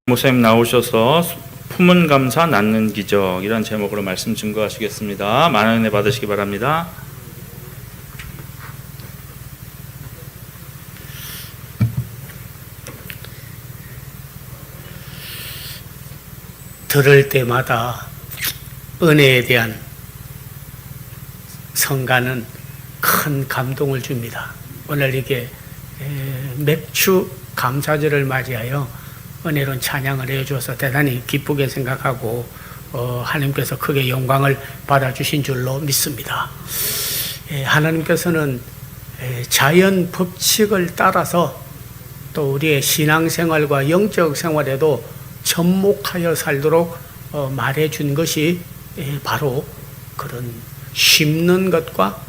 목사님 나오셔서 품은 감사 낳는 기적 이런 제목으로 말씀 증거하시겠습니다. 많은 은혜 받으시기 바랍니다. 들을 때마다 은혜에 대한 성가는 큰 감동을 줍니다. 오늘 이게 맥주 감사절을 맞이하여 은혜로운 찬양을 해주어서 대단히 기쁘게 생각하고 하나님께서 크게 영광을 받아주신 줄로 믿습니다. 하나님께서는 자연 법칙을 따라서 또 우리의 신앙생활과 영적 생활에도 접목하여 살도록 말해준 것이 바로 그런 심는 것과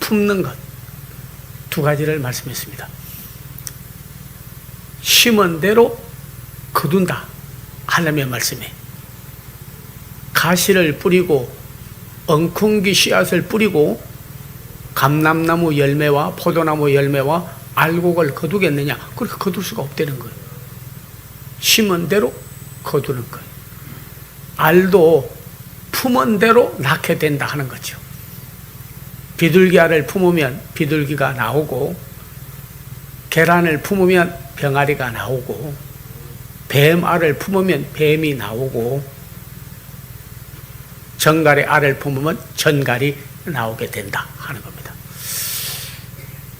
품는 것 두 가지를 말씀했습니다. 심은 대로 거둔다. 하나님의 말씀에 가시를 뿌리고 엉겅귀 씨앗을 뿌리고 감람나무 열매와 포도나무 열매와 알곡을 거두겠느냐? 그렇게 거둘 수가 없다는 거예요. 심은 대로 거두는 거예요. 알도 품은 대로 낳게 된다 하는 거죠. 비둘기 알을 품으면 비둘기가 나오고, 계란을 품으면 병아리가 나오고, 뱀 알을 품으면 뱀이 나오고, 전갈의 알을 품으면 전갈이 나오게 된다 하는 겁니다.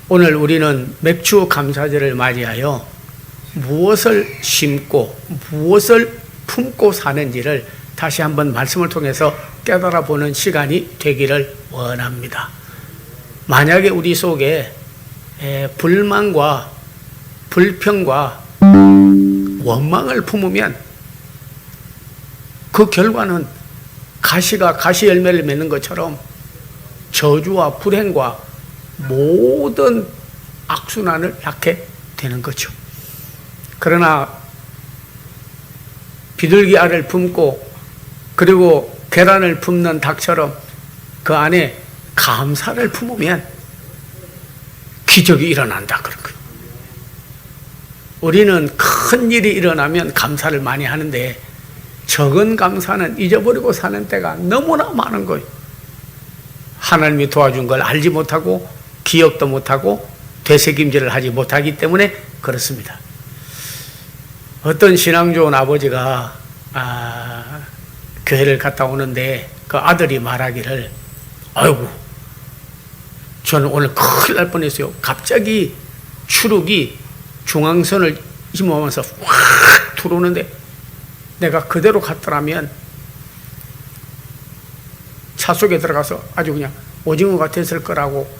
오늘 우리는 맥주 감사절을 맞이하여 무엇을 심고 무엇을 품고 사는지를 다시 한번 말씀을 통해서 깨달아 보는 시간이 되기를 원합니다. 만약에 우리 속에 불만과 불평과 원망을 품으면 그 결과는 가시가 가시 열매를 맺는 것처럼 저주와 불행과 모든 악순환을 낳게 되는 거죠. 그러나 비둘기 알을 품고 그리고 계란을 품는 닭처럼 그 안에 감사를 품으면 기적이 일어난다 그런 거예요. 우리는 큰 일이 일어나면 감사를 많이 하는데 적은 감사는 잊어버리고 사는 때가 너무나 많은 거예요. 하나님이 도와준 걸 알지 못하고 기억도 못하고 되새김질을 하지 못하기 때문에 그렇습니다. 어떤 신앙 좋은 아버지가 교회를 갔다 오는데 그 아들이 말하기를, 아이고 저는 오늘 큰일 날 뻔했어요. 갑자기 추룩이 중앙선을 힘으면서 확 들어오는데 내가 그대로 갔더라면 차 속에 들어가서 아주 그냥 오징어 같았을 거라고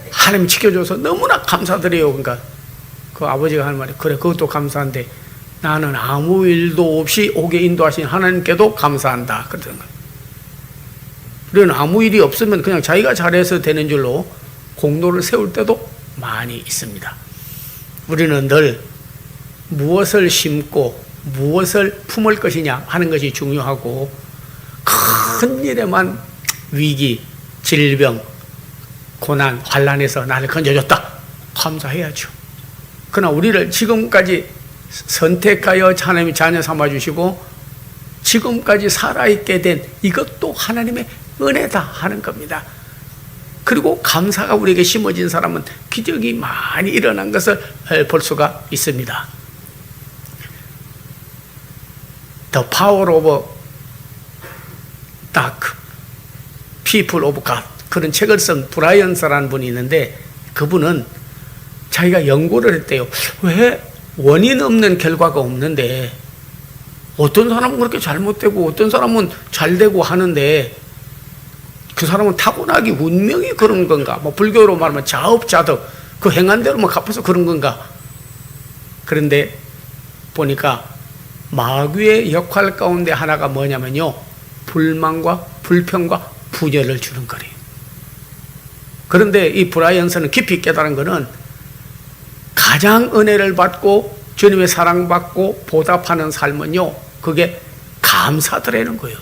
하나님 지켜줘서 너무나 감사드려요. 그러니까 그 아버지가 하는 말이, 그래 그것도 감사한데 나는 아무 일도 없이 오게 인도하신 하나님께도 감사한다 그러는 거예요. 우리는 아무 일이 없으면 그냥 자기가 잘해서 되는 줄로 공로를 세울 때도 많이 있습니다. 우리는 늘 무엇을 심고 무엇을 품을 것이냐 하는 것이 중요하고, 큰 일에만 위기, 질병, 고난, 환난에서 나를 건져줬다 감사해야죠. 그러나 우리를 지금까지 선택하여 하나님이 자녀 삼아주시고 지금까지 살아있게 된 이것도 하나님의 은혜다 하는 겁니다. 그리고 감사가 우리에게 심어진 사람은 기적이 많이 일어난 것을 볼 수가 있습니다. The Power of Dark, People of God, 그런 책을 쓴 브라이언스라는 분이 있는데 그분은 자기가 연구를 했대요. 왜 원인 없는 결과가 없는데 어떤 사람은 그렇게 잘못되고 어떤 사람은 잘되고 하는데 그 사람은 타고나기 운명이 그런 건가? 뭐 불교로 말하면 자업자득, 그 행한 대로만 갚아서 그런 건가? 그런데 보니까 마귀의 역할 가운데 하나가 뭐냐면요, 불만과 불평과 분열을 주는 거래요. 그런데 이 브라이언스는 깊이 깨달은 거는 가장 은혜를 받고 주님의 사랑받고 보답하는 삶은요, 그게 감사드리는 거예요.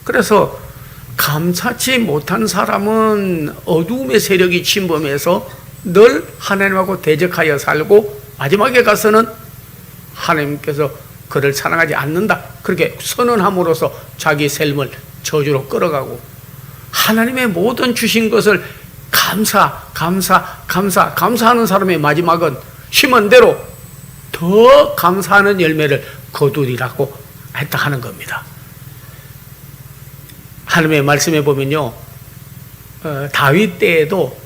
그래서 감사치 못한 사람은 어두움의 세력이 침범해서 늘 하나님하고 대적하여 살고 마지막에 가서는 하나님께서 그를 사랑하지 않는다. 그렇게 선언함으로써 자기 삶을 저주로 끌어가고 하나님의 모든 주신 것을 감사하는 사람의 마지막은 심은 대로 더 감사하는 열매를 거두리라고 했다 하는 겁니다. 하나님의 말씀에 보면요, 다윗 때에도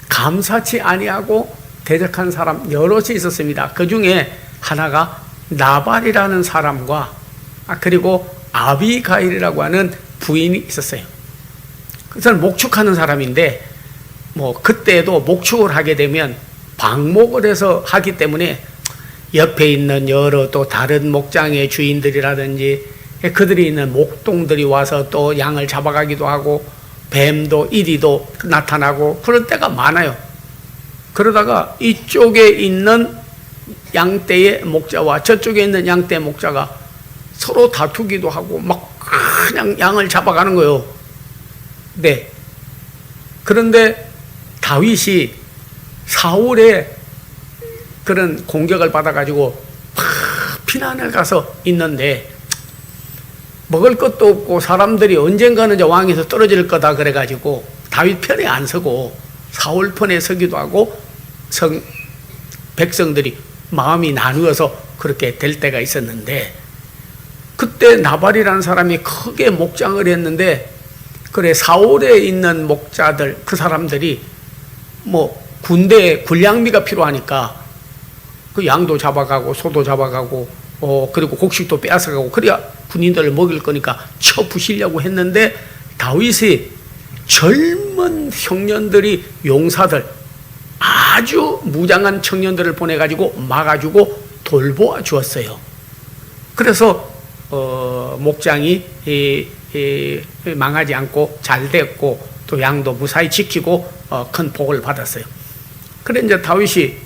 감사치 아니하고 대적한 사람 여럿이 있었습니다. 그 중에 하나가 나발이라는 사람과 그리고 아비가일이라고 하는 부인이 있었어요. 그것은 목축하는 사람인데 그때도 목축을 하게 되면 방목을 해서 하기 때문에 옆에 있는 여러 또 다른 목장의 주인들이라든지 그들이 있는 목동들이 와서 또 양을 잡아가기도 하고 뱀도 이리도 나타나고 그럴 때가 많아요. 그러다가 이쪽에 있는 양떼의 목자와 저쪽에 있는 양떼 목자가 서로 다투기도 하고 막 그냥 양을 잡아가는 거예요. 네. 그런데 다윗이 사울의 그런 공격을 받아가지고 피난을 가서 있는데 먹을 것도 없고 사람들이 언젠가는 이제 왕에서 떨어질 거다 그래가지고 다윗 편에 안 서고 사울 편에 서기도 하고 백성들이 마음이 나누어서 그렇게 될 때가 있었는데 그때 나발이라는 사람이 크게 목장을 했는데 그래 사울에 있는 목자들 그 사람들이 군대에 군량미가 필요하니까 그 양도 잡아가고 소도 잡아가고 그리고 곡식도 빼앗아가고 그래야 군인들을 먹일 거니까 쳐 부시려고 했는데 다윗이 젊은 청년들이 용사들 아주 무장한 청년들을 보내가지고 막아주고 돌보아 주었어요. 그래서 목장이 망하지 않고 잘 됐고 또 양도 무사히 지키고 큰 복을 받았어요. 그래 이제 다윗이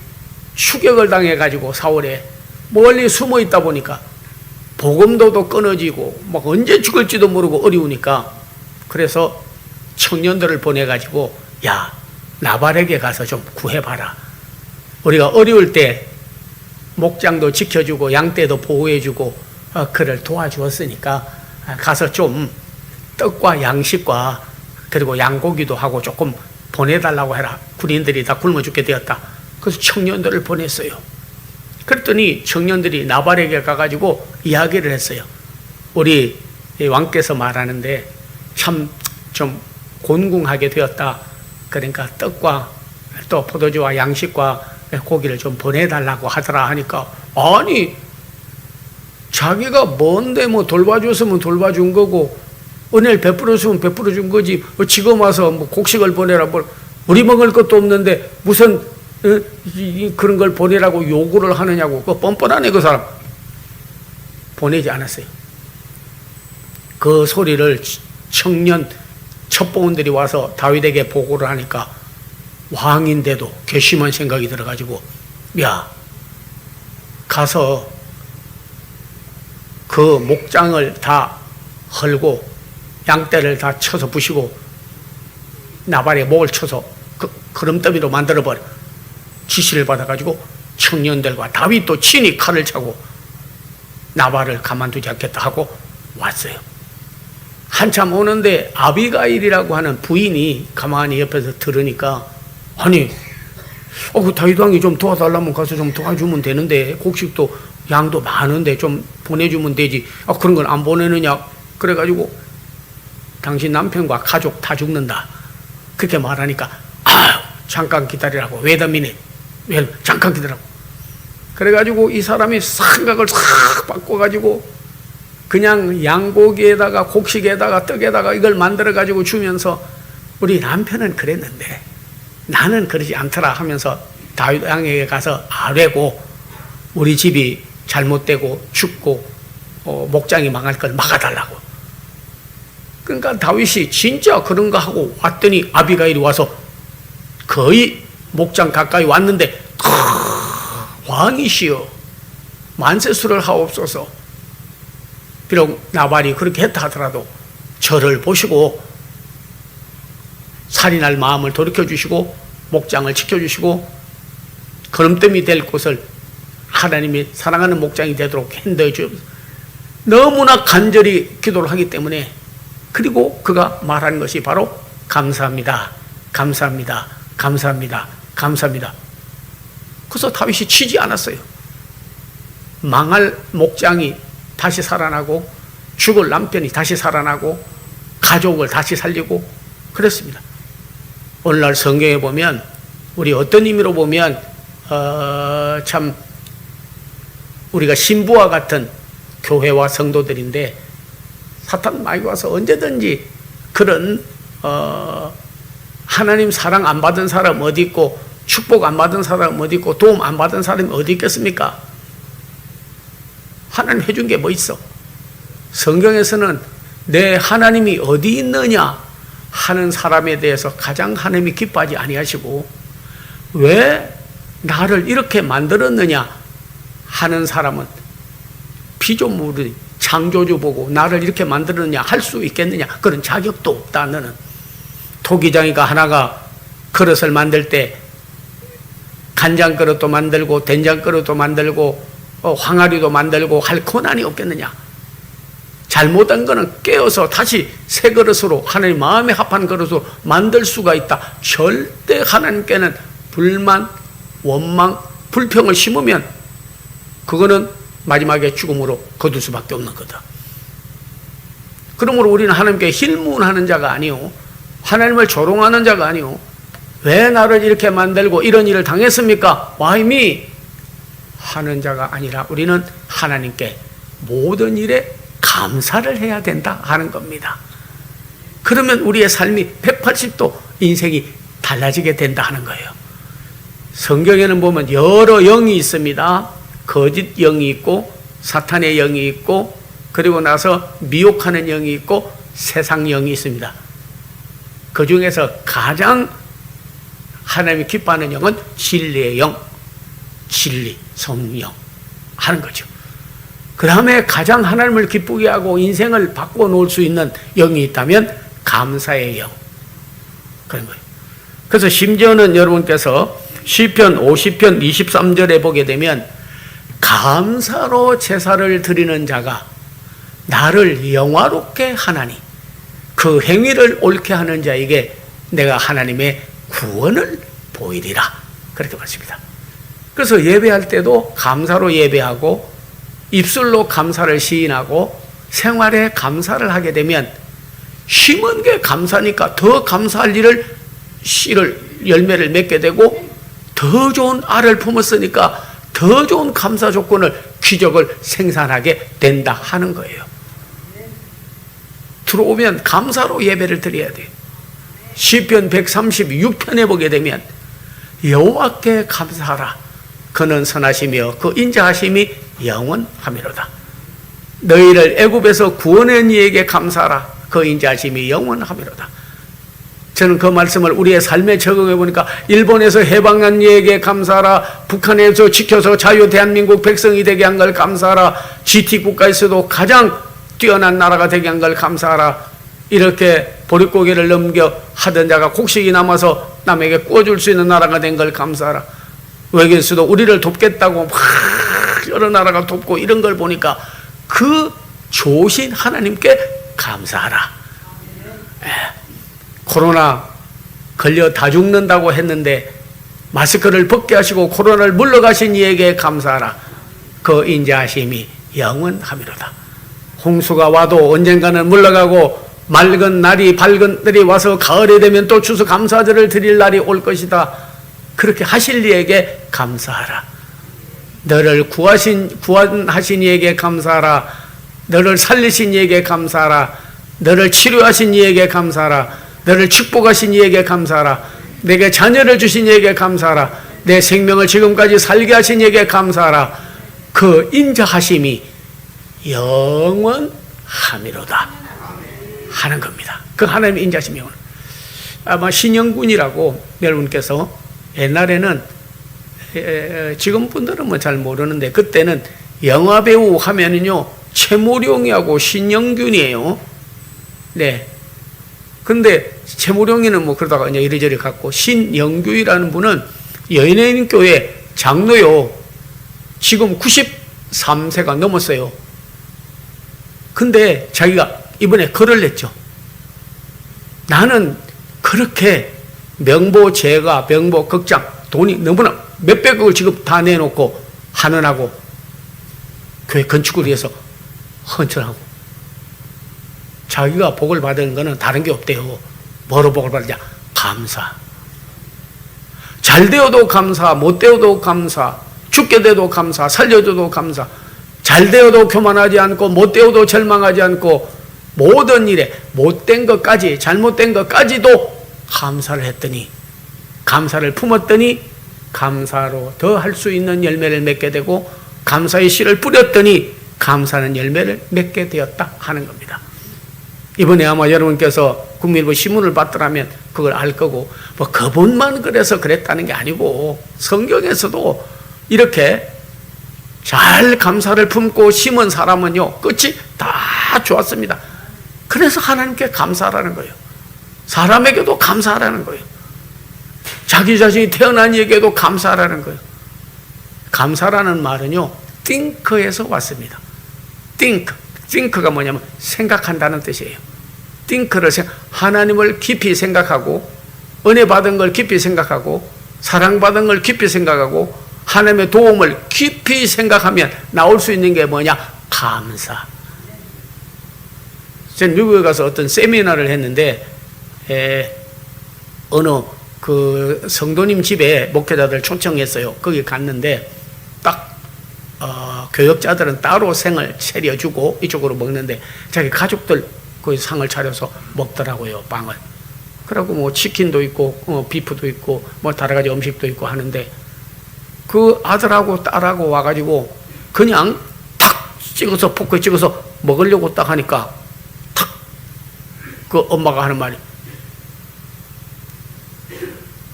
추격을 당해가지고 사울에 멀리 숨어 있다 보니까 복음도도 끊어지고 막 언제 죽을지도 모르고 어려우니까 그래서 청년들을 보내가지고 야 나발에게 가서 좀 구해봐라. 우리가 어려울 때 목장도 지켜주고 양떼도 보호해주고 그를 도와주었으니까 가서 좀 떡과 양식과 그리고 양고기도 하고 조금 보내달라고 해라. 군인들이 다 굶어 죽게 되었다. 그래서 청년들을 보냈어요. 그랬더니 청년들이 나발에게 가가지고 이야기를 했어요. 우리 왕께서 말하는데 참 좀 곤궁하게 되었다. 그러니까 떡과 또 포도주와 양식과 고기를 좀 보내달라고 하더라 하니까 아니 자기가 뭔데 돌봐줬으면 돌봐준 거고 은혜를 베풀었으면 베풀어준 거지 지금 와서 곡식을 보내라 우리 먹을 것도 없는데 무슨 그런 걸 보내라고 요구를 하느냐고 그 뻔뻔하네 그 사람. 보내지 않았어요. 그 소리를 청년 첩보원들이 와서 다윗에게 보고를 하니까 왕인데도 괘씸한 생각이 들어가지고 야 가서 그 목장을 다 헐고 양떼를 다 쳐서 부시고 나발의 목을 쳐서 그름더미로 만들어버려 지시를 받아가지고 청년들과 다윗도 친히 칼을 차고 나발을 가만두지 않겠다 하고 왔어요. 한참 오는데 아비가일이라고 하는 부인이 가만히 옆에서 들으니까 아니 그 다윗 왕이 좀 도와달라면 가서 좀 도와주면 되는데 곡식도 양도 많은데 좀 보내주면 되지 그런 건 안 보내느냐 그래가지고 당신 남편과 가족 다 죽는다 그렇게 말하니까 잠깐 기다리라고 wait a minute 잠깐 기다리라고 그래가지고 이 사람이 생각을 싹 바꿔가지고 그냥 양고기에다가 곡식에다가 떡에다가 이걸 만들어가지고 주면서 우리 남편은 그랬는데 나는 그러지 않더라 하면서 다윗 왕에게 가서 아뢰고 우리 집이 잘못되고 죽고 목장이 망할 걸 막아달라고. 그러니까 다윗이 진짜 그런가 하고 왔더니 아비가일이 와서 거의 목장 가까이 왔는데 왕이시여 만세수를 하옵소서. 비록 나발이 그렇게 했다 하더라도 저를 보시고 살인할 마음을 돌이켜 주시고 목장을 지켜주시고 거름뜸이 될 곳을 하나님이 사랑하는 목장이 되도록 인도해 주옵소서. 너무나 간절히 기도를 하기 때문에, 그리고 그가 말하는 것이 바로 감사합니다, 감사합니다, 감사합니다, 감사합니다. 그래서 다윗이 치지 않았어요. 망할 목장이 다시 살아나고, 죽을 남편이 다시 살아나고, 가족을 다시 살리고 그랬습니다. 오늘날 성경에 보면, 우리 어떤 의미로 보면 참 우리가 신부와 같은 교회와 성도들인데, 사탄 많이 와서 언제든지 그런 하나님 사랑 안 받은 사람 어디 있고, 축복 안 받은 사람 어디 있고, 도움 안 받은 사람이 어디 있겠습니까? 하나님 해준 게 뭐 있어? 성경에서는 내 하나님이 어디 있느냐 하는 사람에 대해서 가장 하나님이 기뻐하지 아니하시고, 왜 나를 이렇게 만들었느냐 하는 사람은 피조물의 창조주 보고 나를 이렇게 만들었느냐 할 수 있겠느냐, 그런 자격도 없다. 너는 토기장이가 하나가 그릇을 만들 때 간장 그릇도 만들고 된장 그릇도 만들고 항아리도 만들고 할 권한이 없겠느냐? 잘못한 거는 깨어서 다시 새 그릇으로, 하나님 마음에 합한 그릇으로 만들 수가 있다. 절대 하나님께는 불만, 원망, 불평을 심으면 그거는 마지막에 죽음으로 거둘 수밖에 없는 거다. 그러므로 우리는 하나님께 힐문하는 자가 아니요, 하나님을 조롱하는 자가 아니요, 왜 나를 이렇게 만들고 이런 일을 당했습니까? Why me? 하는 자가 아니라, 우리는 하나님께 모든 일에 감사를 해야 된다 하는 겁니다. 그러면 우리의 삶이 180도 인생이 달라지게 된다 하는 거예요. 성경에는 보면 여러 영이 있습니다. 거짓 영이 있고, 사탄의 영이 있고, 그리고 나서 미혹하는 영이 있고, 세상 영이 있습니다. 그 중에서 가장 하나님이 기뻐하는 영은 진리의 영, 진리, 성령 하는 거죠. 그 다음에 가장 하나님을 기쁘게 하고 인생을 바꿔놓을 수 있는 영이 있다면 감사의 영, 그런 거예요. 그래서 심지어는 여러분께서 시편 50편 23절에 보게 되면, 감사로 제사를 드리는 자가 나를 영화롭게 하나니 그 행위를 옳게 하는 자에게 내가 하나님의 구원을 보이리라, 그렇게 말씀입니다. 그래서 예배할 때도 감사로 예배하고, 입술로 감사를 시인하고, 생활에 감사를 하게 되면, 심은 게 감사니까 더 감사할 일을, 열매를 맺게 되고, 더 좋은 알을 품었으니까 더 좋은 감사 조건을, 기적을 생산하게 된다 하는 거예요. 들어오면 감사로 예배를 드려야 돼요. 시편 136편에 보게 되면, 여호와께 감사하라, 그는 선하시며 그 인자하심이 영원하미로다. 너희를 애굽에서 구원한 이에게 감사하라, 그 인자하심이 영원하미로다. 저는 그 말씀을 우리의 삶에 적용해 보니까, 일본에서 해방한 이에게 감사하라, 북한에서 지켜서 자유 대한민국 백성이 되게 한 걸 감사하라, GT 국가에서도 가장 뛰어난 나라가 되게 한 걸 감사하라, 이렇게 보릿고개를 넘겨 하던 자가 곡식이 남아서 남에게 구워줄 수 있는 나라가 된 걸 감사하라, 외계에서도 우리를 돕겠다고 막 여러 나라가 돕고 이런 걸 보니까 그 좋으신 하나님께 감사하라. 코로나 걸려 다 죽는다고 했는데 마스크를 벗게 하시고 코로나를 물러가신 이에게 감사하라, 그 인자하심이 영원하미로다. 홍수가 와도 언젠가는 물러가고, 맑은 날이, 밝은 날이 와서 가을이 되면 또 추수 감사절을 드릴 날이 올 것이다. 그렇게 하실 이에게 감사하라. 너를 구원하신 이에게 감사하라. 너를 살리신 이에게 감사하라. 너를 치료하신 이에게 감사하라. 너를 축복하신 이에게 감사하라. 내게 자녀를 주신 이에게 감사하라. 내 생명을 지금까지 살게 하신 이에게 감사하라. 그 인자하심이 영원하미로다 하는 겁니다. 그 하나님의 인자하심이 영원. 아마 신영군이라고 여러분께서, 옛날에는, 지금 분들은 뭐 잘 모르는데, 그때는 영화배우 하면은요, 최모룡이하고 신영균이에요. 네. 근데 최모룡이는 뭐 그러다가 그냥 이리저리 갔고, 신영규이라는 분은 연예인 교회 장로요. 지금 93세가 넘었어요. 근데 자기가 이번에 글을 냈죠. 나는 그렇게 명보제가, 명보극장, 돈이 너무나 몇백억을 지금 다 내놓고 환원하고 교회 건축을 위해서 헌천하고 자기가 복을 받은 거는 다른 게 없대요. 뭐로 복을 받느냐? 감사. 잘 되어도 감사, 못 되어도 감사, 죽게 돼도 감사, 살려줘도 감사. 잘 되어도 교만하지 않고 못 되어도 절망하지 않고 모든 일에 못된 것까지 잘못된 것까지도 감사를 했더니 감사를 품었더니 감사로 더 할 수 있는 열매를 맺게 되고 감사의 씨를 뿌렸더니 감사는 열매를 맺게 되었다 하는 겁니다. 이번에 아마 여러분께서 국민일보 신문을 봤더라면 그걸 알 거고 뭐 그분만 그래서 그랬다는 게 아니고 성경에서도 이렇게 잘 감사를 품고 심은 사람은요 끝이 다 좋았습니다. 그래서 하나님께 감사하라는 거예요. 사람에게도 감사하라는 거예요. 자기 자신이 태어난 이에게도 감사하라는 거예요. 감사라는 말은요 think에서 왔습니다. think가 뭐냐면 생각한다는 뜻이에요. think를 하나님을 깊이 생각하고 은혜 받은 걸 깊이 생각하고 사랑받은 걸 깊이 생각하고 하나님의 도움을 깊이 생각하면 나올 수 있는 게 뭐냐? 감사. 제가 미국에 가서 어떤 세미나를 했는데 어느 그 성도님 집에 목회자들 초청했어요. 거기 갔는데 딱 교역자들은 따로 생을 차려주고 이쪽으로 먹는데 자기 가족들 그 상을 차려서 먹더라고요. 빵을. 그리고 뭐 치킨도 있고 비프도 있고 뭐 여러 가지 음식도 있고 하는데 그 아들하고 딸하고 와가지고 그냥 탁 찍어서 포크에 찍어서 먹으려고 딱 하니까 탁 그 엄마가 하는 말이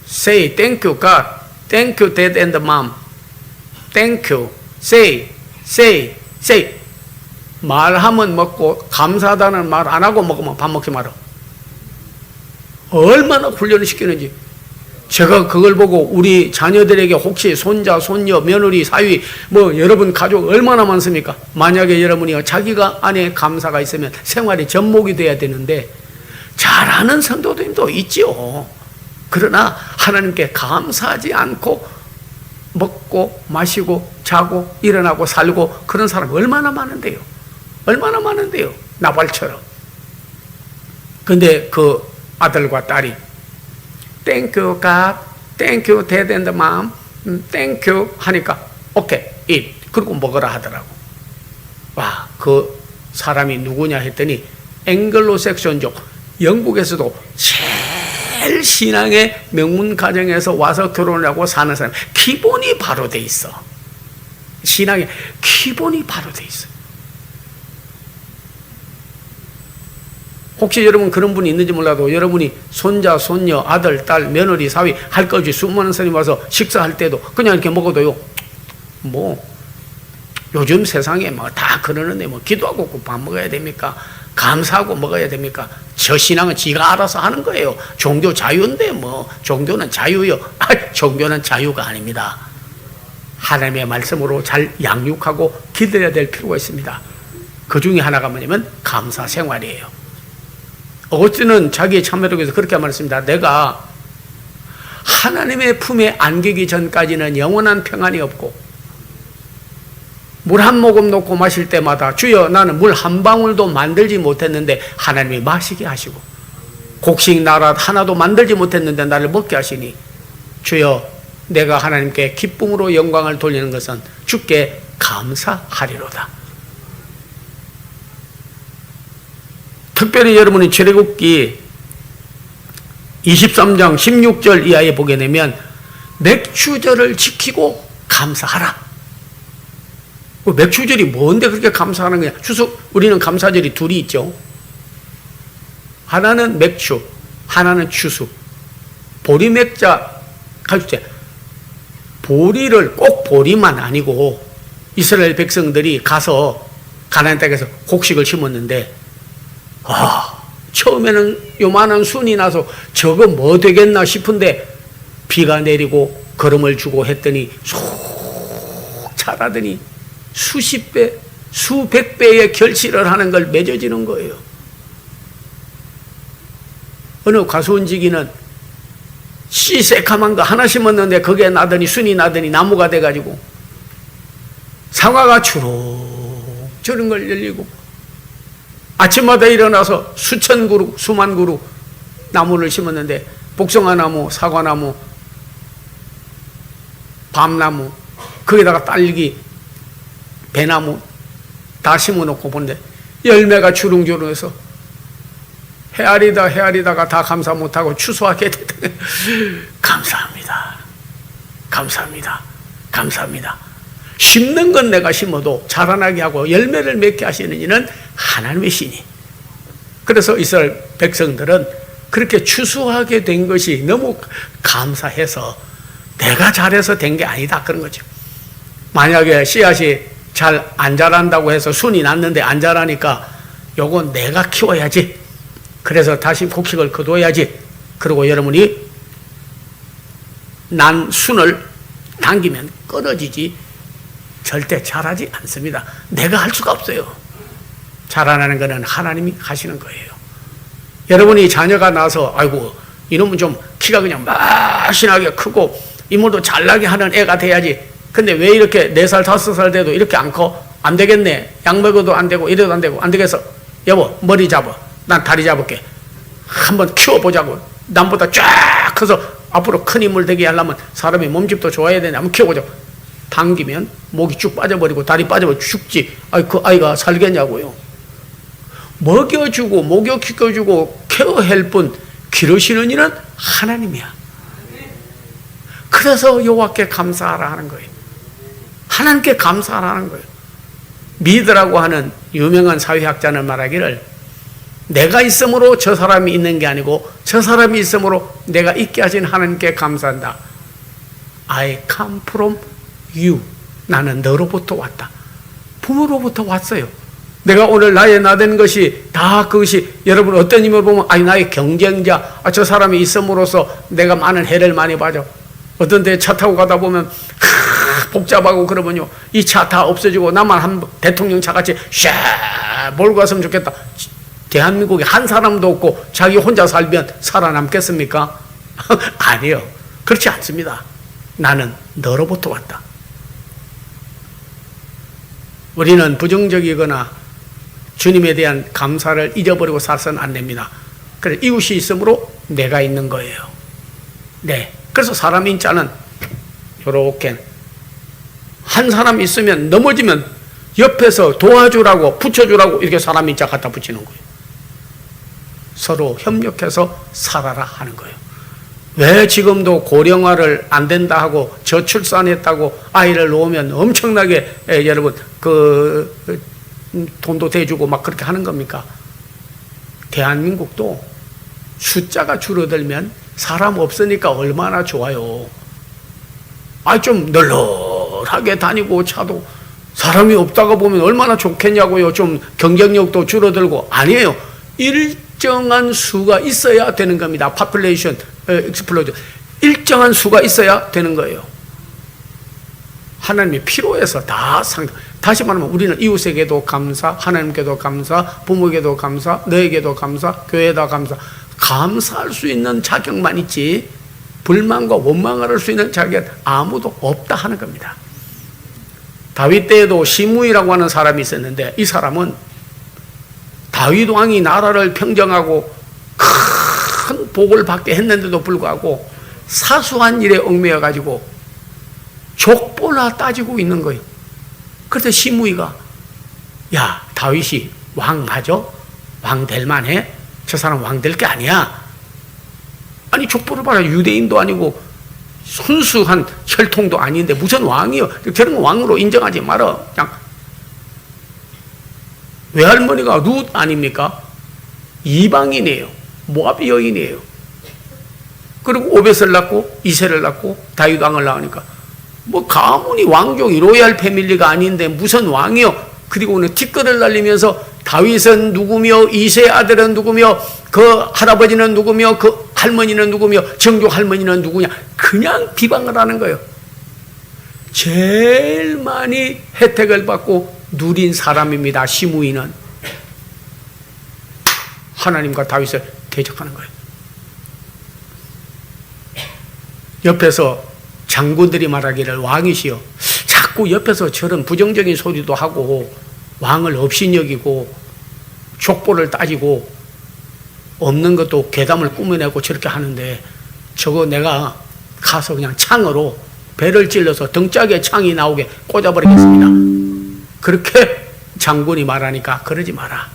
Say thank you God, thank you dad and mom, thank you. Say. 말하면 먹고 감사하다는 말 안 하고 먹으면 밥 먹지 마라. 얼마나 훈련을 시키는지. 제가 그걸 보고 우리 자녀들에게 혹시 손자, 손녀, 며느리, 사위 뭐 여러분 가족 얼마나 많습니까? 만약에 여러분이 자기가 안에 감사가 있으면 생활이 접목이 돼야 되는데 잘하는 성도들도 있지요. 그러나 하나님께 감사하지 않고 먹고 마시고 자고 일어나고 살고 그런 사람 얼마나 많은데요. 얼마나 많은데요. 나발처럼. 근데 그 아들과 딸이 Thank you God, Thank you Dad and Mom, Thank you 하니까 오케이, eat. 그리고 먹으라 하더라고. 와, 그 사람이 누구냐 했더니 앵글로색션족 영국에서도 제일 신앙의 명문 가정에서 와서 결혼을 하고 사는 사람 기본이 바로 돼 있어. 신앙의 기본이 바로 돼 있어. 혹시 여러분 그런 분이 있는지 몰라도 여러분이 손자, 손녀, 아들, 딸, 며느리, 사위 할 것 없이 수많은 사람이 와서 식사할 때도 그냥 이렇게 먹어도요. 뭐 요즘 세상에 뭐 다 그러는데 뭐 기도하고 밥 먹어야 됩니까? 감사하고 먹어야 됩니까? 저 신앙은 지가 알아서 하는 거예요. 종교 자유인데 뭐 종교는 자유요. 종교는 자유가 아닙니다. 하나님의 말씀으로 잘 양육하고 기도해야 될 필요가 있습니다. 그 중에 하나가 뭐냐면 감사 생활이에요. 어거스틴은 자기의 참회록에서 그렇게 말했습니다. 내가 하나님의 품에 안기기 전까지는 영원한 평안이 없고 물 한 모금 놓고 마실 때마다 주여 나는 물 한 방울도 만들지 못했는데 하나님이 마시게 하시고 곡식 나라 하나도 만들지 못했는데 나를 먹게 하시니 주여 내가 하나님께 기쁨으로 영광을 돌리는 것은 주께 감사하리로다. 특별히 여러분이 출애굽기 23장 16절 이하에 보게 되면 맥추절을 지키고 감사하라. 맥추절이 뭔데 그렇게 감사하는 거냐? 추석 우리는 감사절이 둘이 있죠. 하나는 맥추, 하나는 추수. 보리맥자 가질 때 보리를 꼭 보리만 아니고 이스라엘 백성들이 가서 가나안 땅에서 곡식을 심었는데 처음에는 요만한 순이 나서 저거 뭐 되겠나 싶은데 비가 내리고 거름을 주고 했더니 쏙 자라더니 수십 배, 수백 배의 결실을 하는 걸 맺어지는 거예요. 어느 과수원지기는 씨 새카만 거 하나 심었는데 거기에 나더니 순이 나더니 나무가 돼가지고 사과가 주룩주룩 걸 열리고 아침마다 일어나서 수천 그루 수만 그루 나무를 심었는데 복숭아나무, 사과나무, 밤나무, 거기다가 딸기, 배나무 다 심어놓고 보는데 열매가 주렁주렁해서 헤아리다가 다 감사 못하고 추수하게 됐다. 감사합니다. 감사합니다. 감사합니다. 심는 건 내가 심어도 자라나게 하고 열매를 맺게 하시는 이는 하나님의 신이. 그래서 이스라엘 백성들은 그렇게 추수하게 된 것이 너무 감사해서 내가 잘해서 된 게 아니다 그런 거죠. 만약에 씨앗이 잘 안 자란다고 해서 순이 났는데 안 자라니까 요건 내가 키워야지. 그래서 다시 곡식을 거둬야지. 그리고 여러분이 난 순을 당기면 끊어지지 절대 자라지 않습니다. 내가 할 수가 없어요. 자라나는 것은 하나님이 하시는 거예요. 여러분이 자녀가 나서 아이고 이놈은 좀 키가 그냥 마신하게 크고 이모도 잘나게 하는 애가 돼야지. 근데 왜 이렇게 4살 5살 돼도 이렇게 안 커? 안 되겠네. 약 먹어도 안 되고 이래도 안 되고 안 되겠어. 여보 머리 잡아. 난 다리 잡을게. 한번 키워보자고. 남보다 쫙 커서 앞으로 큰 인물 되게 하려면 사람이 몸집도 좋아야 되는데 한번 키워보자고. 당기면 목이 쭉 빠져버리고 다리 빠져버리고 죽지. 그 아이가 살겠냐고요. 먹여주고 목욕시켜주고 케어할 뿐 기르시는 이는 하나님이야. 그래서 여호와께 감사하라 하는 거예요. 하나님께 감사하라는 거예요. 미드라고 하는 유명한 사회학자는 말하기를 내가 있으므로 저 사람이 있는 게 아니고 저 사람이 있으므로 내가 있게 하신 하나님께 감사한다. I come from you. 나는 너로부터 왔다. 부모로부터 왔어요. 내가 오늘 나의 나된 것이 다 그것이 여러분 어떤 의미로 보면 아니 나의 경쟁자, 저 사람이 있음으로써 내가 많은 해를 많이 봐줘. 어떤 데 차 타고 가다 보면 복잡하고 그러면요 이 차 다 없어지고 나만 한 대통령 차같이 샤 몰고 갔으면 좋겠다. 대한민국에 한 사람도 없고 자기 혼자 살면 살아남겠습니까? 아니요. 그렇지 않습니다. 나는 너로부터 왔다. 우리는 부정적이거나 주님에 대한 감사를 잊어버리고 살아서는 안 됩니다. 그래서 이웃이 있으므로 내가 있는 거예요. 네. 그래서 사람 인자는 이렇게 한 사람 있으면 넘어지면 옆에서 도와주라고 붙여주라고 이렇게 사람 인자 갖다 붙이는 거예요. 서로 협력해서 살아라 하는 거예요. 왜 지금도 고령화를 안 된다 하고 저출산했다고 아이를 놓으면 엄청나게 여러분 돈도 대주고 막 그렇게 하는 겁니까? 대한민국도 숫자가 줄어들면 사람 없으니까 얼마나 좋아요. 좀 널널하게 다니고 차도 사람이 없다가 보면 얼마나 좋겠냐고요. 좀 경쟁력도 줄어들고. 아니에요. 일정한 수가 있어야 되는 겁니다. population explosion. 일정한 수가 있어야 되는 거예요. 하나님이 필요해서 다시 말하면 우리는 이웃에게도 감사, 하나님께도 감사, 부모에게도 감사, 너에게도 감사, 교회에다 감사. 감사할 수 있는 자격만 있지 불만과 원망을 할 수 있는 자격은 아무도 없다 하는 겁니다. 다윗 때에도 시므이라고 하는 사람이 있었는데 이 사람은 다윗 왕이 나라를 평정하고 큰 복을 받게 했는데도 불구하고 사소한 일에 얽매여 가지고 족보나 따지고 있는 거예요. 그래서 시므이가 야 다윗이 왕 맞아? 왕 될 만해? 저 사람 왕 될 게 아니야. 아니 족보를 봐라. 유대인도 아니고 순수한 혈통도 아닌데 무슨 왕이요. 저런 왕으로 인정하지 말아. 그냥 외할머니가 룻 아닙니까? 이방인이에요. 모압 여인이에요. 그리고 오벳을 낳고 이세를 낳고 다윗 왕을 낳으니까 뭐 가문이 왕족이 로얄 패밀리가 아닌데 무슨 왕이요. 그리고 오늘 티끌을 날리면서 다윗은 누구며 이세 아들은 누구며 그 할아버지는 누구며 그 할머니는 누구며 정조 할머니는 누구냐 그냥 비방을 하는 거예요. 제일 많이 혜택을 받고 누린 사람입니다. 시므이는 하나님과 다윗을 대적하는 거예요. 옆에서 장군들이 말하기를 왕이시여, 자꾸 옆에서 저런 부정적인 소리도 하고 왕을 업신여기고 족보를 따지고 없는 것도 괴담을 꾸며내고 저렇게 하는데 저거 내가 가서 그냥 창으로 배를 찔러서 등짝에 창이 나오게 꽂아버리겠습니다. 그렇게 장군이 말하니까 그러지 마라.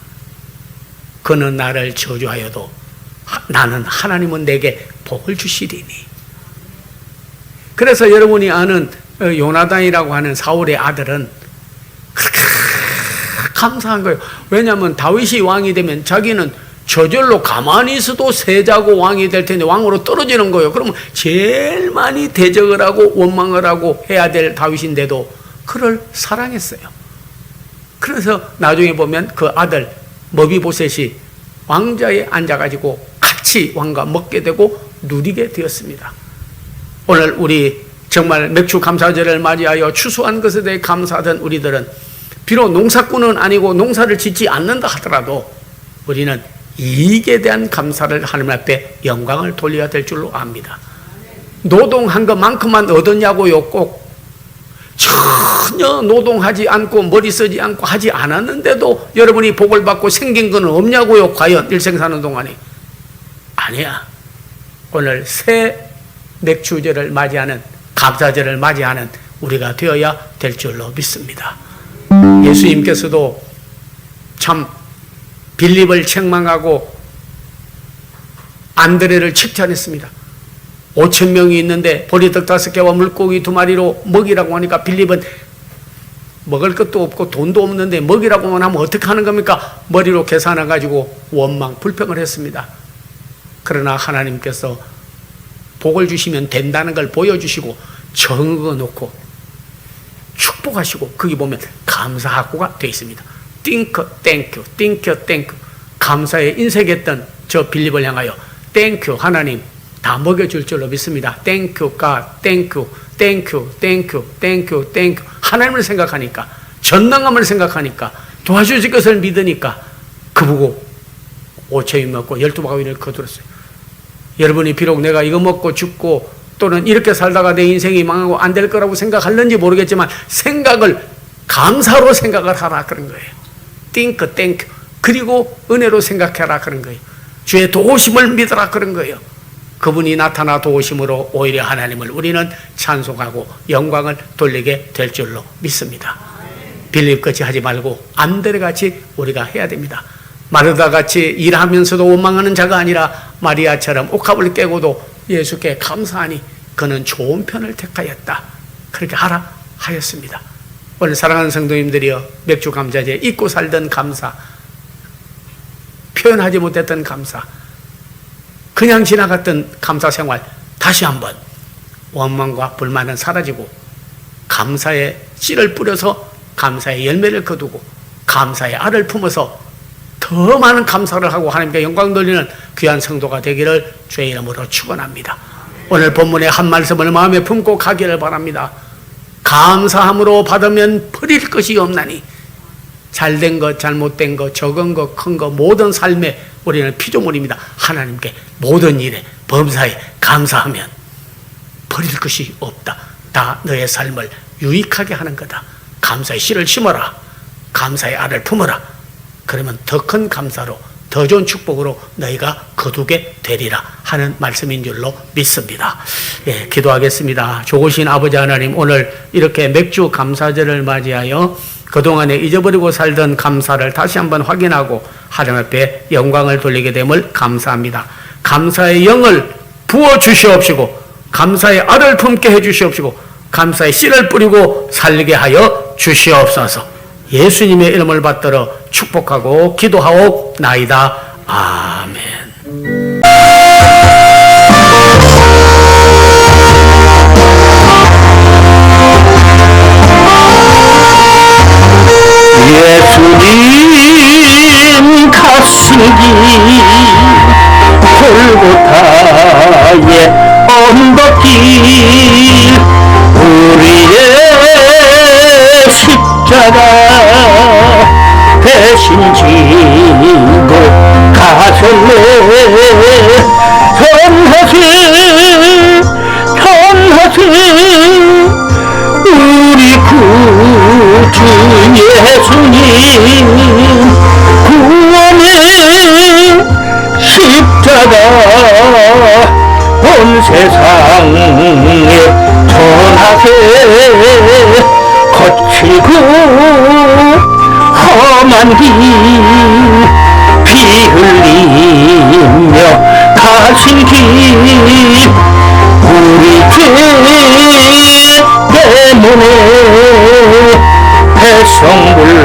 그는 나를 저주하여도 나는 하나님은 내게 복을 주시리니. 그래서 여러분이 아는 요나단이라고 하는 사울의 아들은 그렇게 감사한 거예요. 왜냐하면 다윗이 왕이 되면 자기는 저절로 가만히 있어도 세자고 왕이 될 텐데 왕으로 떨어지는 거예요. 그러면 제일 많이 대적을 하고 원망을 하고 해야 될 다윗인데도 그를 사랑했어요. 그래서 나중에 보면 그 아들 머비보셋이 왕자에 앉아가지고 같이 왕과 먹게 되고 누리게 되었습니다. 오늘 우리 정말 맥주 감사절을 맞이하여 추수한 것에 대해 감사하던 우리들은 비록 농사꾼은 아니고 농사를 짓지 않는다 하더라도 우리는 이익에 대한 감사를 하나님 앞에 영광을 돌려야 될 줄로 압니다. 노동한 것만큼만 얻었냐고요? 꼭 전혀 노동하지 않고 머리 쓰지 않고 하지 않았는데도 여러분이 복을 받고 생긴 건 없냐고요? 과연 일생 사는 동안에? 아니야. 오늘 새 맥주절을 맞이하는, 감사절을 맞이하는 우리가 되어야 될 줄로 믿습니다. 예수님께서도 참 빌립을 책망하고 안드레를 칭찬했습니다. 5,000명이 있는데 보리떡 5개와 물고기 2마리로 먹이라고 하니까 빌립은 먹을 것도 없고 돈도 없는데 먹이라고만 하면 어떻게 하는 겁니까? 머리로 계산해가지고 원망, 불평을 했습니다. 그러나 하나님께서 복을 주시면 된다는 걸 보여주시고 적어놓고 축복하시고 거기 보면 감사하고가 되어 있습니다. 띵크 땡큐 띵큐 땡큐. 감사에 인색했던 저 빌립을 향하여 땡큐 하나님 다 먹여줄 줄로 믿습니다. 땡큐 갓 땡큐 땡큐 땡큐 땡큐 땡큐. 하나님을 생각하니까, 전능함을 생각하니까, 도와주실 것을 믿으니까 그보고 5,000이 먹고 12바구니를 거두었어요. 여러분이 비록 내가 이거 먹고 죽고 또는 이렇게 살다가 내 인생이 망하고 안 될 거라고 생각할는지 모르겠지만 생각을 감사로 생각을 하라 그런 거예요. 띵크 땡큐. 그리고 은혜로 생각해라 그런 거예요. 주의 도우심을 믿어라 그런 거예요. 그분이 나타나 도우심으로 오히려 하나님을 우리는 찬송하고 영광을 돌리게 될 줄로 믿습니다. 빌립같이 하지 말고 안드레같이 우리가 해야 됩니다. 마르다같이 일하면서도 원망하는 자가 아니라 마리아처럼 옥합을 깨고도 예수께 감사하니 그는 좋은 편을 택하였다. 그렇게 하라 하였습니다. 오늘 사랑하는 성도님들이여, 맥주 감사제 잊고 살던 감사, 표현하지 못했던 감사, 그냥 지나갔던 감사 생활 다시 한번 원망과 불만은 사라지고 감사의 씨를 뿌려서 감사의 열매를 거두고 감사의 알을 품어서 더 많은 감사를 하고 하나님께 영광 돌리는 귀한 성도가 되기를 주의 이름으로 축원합니다. 오늘 본문의 한 말씀을 마음에 품고 가기를 바랍니다. 감사함으로 받으면 버릴 것이 없나니 잘된 것, 잘못된 것, 적은 것, 큰 것, 모든 삶에 우리는 피조물입니다. 하나님께 모든 일에 범사에 감사하면 버릴 것이 없다. 다 너의 삶을 유익하게 하는 거다. 감사의 씨를 심어라. 감사의 알을 품어라. 그러면 더 큰 감사로, 더 좋은 축복으로 너희가 거두게 되리라 하는 말씀인 줄로 믿습니다. 예, 기도하겠습니다. 좋으신 아버지 하나님, 오늘 이렇게 맥주 감사절을 맞이하여 그동안에 잊어버리고 살던 감사를 다시 한번 확인하고 하나님 앞에 영광을 돌리게 됨을 감사합니다. 감사의 영을 부어 주시옵시고 감사의 알을 품게 해 주시옵시고 감사의 씨를 뿌리고 살게 하여 주시옵소서. 예수님의 이름을 받들어 축복하고 기도하옵나이다. 아멘. 예수님 가시기 골고타의 언덕길 우리의 예수님 구원의 십자가 온 세상에 전하세 거칠고 험한 길 피 흘리며 가신 길 우리 죄 때문에 배성물로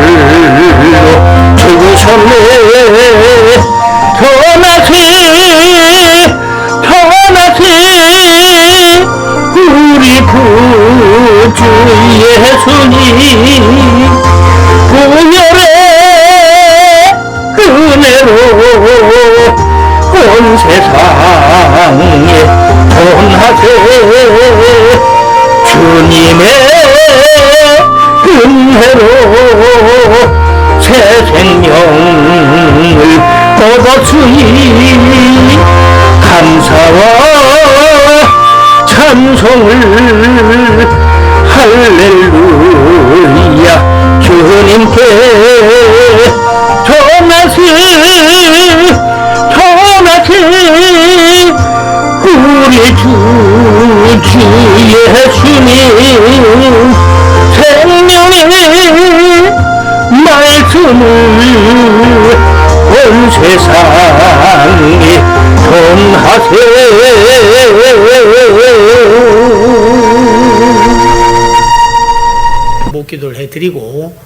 죽으셨네 전하세 우리 구주 예수님 부녀의 은혜로 온 세상에 전하세 주님의 은혜로 새 생명을 얻었으니 감사와 찬송을 할렐루야 주님께 전하세 우리 주 예수님 생명의 말씀을 온 세상에 전하세 목기도를 해드리고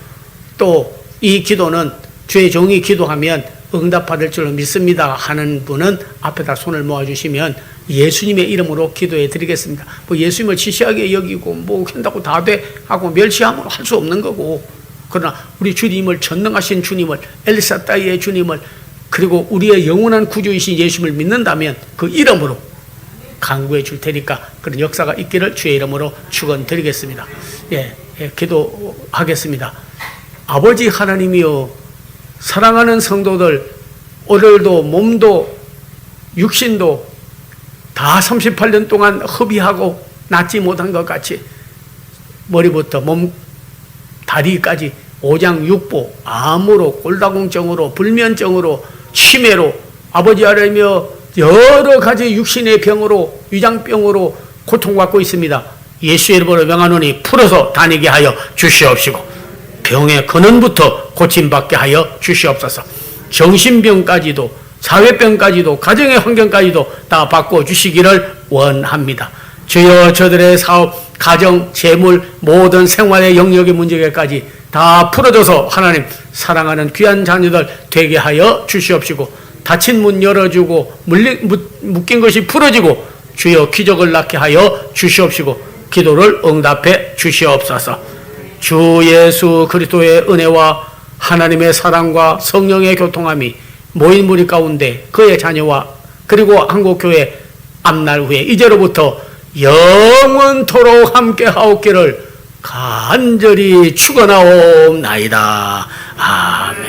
또 이 기도는 주의 종이 기도하면 응답받을 줄로 믿습니다 하는 분은 앞에다 손을 모아주시면 예수님의 이름으로 기도해 드리겠습니다. 뭐 예수님을 지시하게 여기고 뭐 한다고 다 돼 하고 멸시하면 할 수 없는 거고, 그러나 우리 주님을, 전능하신 주님을, 엘사다이의 주님을, 그리고 우리의 영원한 구주이신 예수님을 믿는다면 그 이름으로 강구해 줄 테니까 그런 역사가 있기를 주의 이름으로 축원드리겠습니다. 기도하겠습니다. 아버지 하나님이여, 사랑하는 성도들 오늘도 몸도 육신도 다 38년 동안 허비하고 낫지 못한 것 같이 머리부터 몸 다리까지 오장육부, 암으로, 골다공증으로, 불면증으로, 치매로, 아버지 하나님이여 여러 가지 육신의 병으로, 위장병으로 고통받고 있습니다. 예수의 이름으로 명하노니 풀어서 다니게 하여 주시옵시고 병의 근원부터 고침받게 하여 주시옵소서. 정신병까지도, 사회병까지도, 가정의 환경까지도 다 바꿔주시기를 원합니다. 주여, 저들의 사업, 가정, 재물, 모든 생활의 영역의 문제까지 다 풀어줘서 하나님 사랑하는 귀한 자녀들 되게 하여 주시옵시고, 닫힌 문 열어주고 묶인 것이 풀어지고 주여 기적을 낳게 하여 주시옵시고 기도를 응답해 주시옵소서. 주 예수 그리스도의 은혜와 하나님의 사랑과 성령의 교통함이 모인 무리 가운데 그의 자녀와 그리고 한국교회 앞날 후에 이제로부터 영원토록 함께 하옵기를 간절히 축원하옵나이다. 아멘.